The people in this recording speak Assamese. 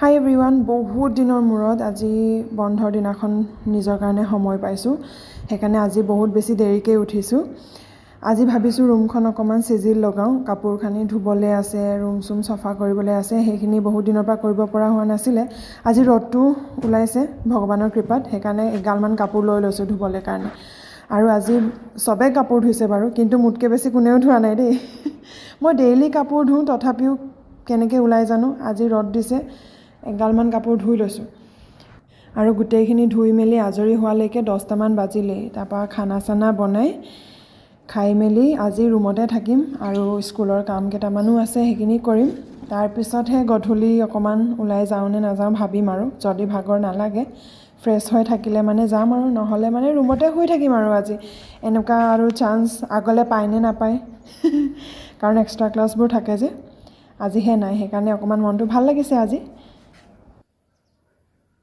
হাই এভৰিৱান, বহুত দিনৰ মূৰত আজি বন্ধৰ দিনাখন নিজৰ কাৰণে সময় পাইছোঁ। সেইকাৰণে আজি বহুত বেছি দেৰিকৈ উঠিছোঁ। আজি ভাবিছোঁ ৰুমখন অকণমান চিজিল লগাওঁ, কাপোৰ কানি ধুবলৈ আছে, ৰুম চুম চফা কৰিবলৈ আছে। সেইখিনি বহুত দিনৰ পৰা কৰিব পৰা হোৱা নাছিলে। আজি ৰ'দটো ওলাইছে ভগৱানৰ কৃপাত, সেইকাৰণে এগালমান কাপোৰ লৈ লৈছোঁ ধুবলৈ কাৰণে। আৰু আজি চবেই কাপোৰ ধুইছে বাৰু, কিন্তু মোতকৈ বেছি কোনেও ধোৱা নাই দেই। মই ডেইলি কাপোৰ ধুওঁ, তথাপিও কেনেকৈ ওলাই জানো। আজি ৰ'দ দিছে, এগালমান কাপোৰ ধুই লৈছোঁ। আৰু গোটেইখিনি ধুই মেলি আজৰি হোৱালৈকে 10টামান বাজিলেই। তাৰপৰা খানা চানা বনাই খাই মেলি আজি ৰুমতে থাকিম, আৰু স্কুলৰ কাম কেইটামানো আছে, সেইখিনি কৰিম। তাৰপিছতহে গধূলি অকণমান ওলাই যাওঁ নে নাযাওঁ ভাবিম, আৰু যদি ভাগৰ নালাগে ফ্ৰেছ হৈ থাকিলে মানে যাম, আৰু নহ'লে মানে ৰুমতে শুই থাকিম আৰু আজি। এনেকুৱা আৰু চান্স আগলৈ পায় নে নাপায় কাৰণ এক্সট্ৰা ক্লাছবোৰ থাকে যে। আজিহে নাই, সেইকাৰণে অকণমান মনটো ভাল লাগিছে আজি।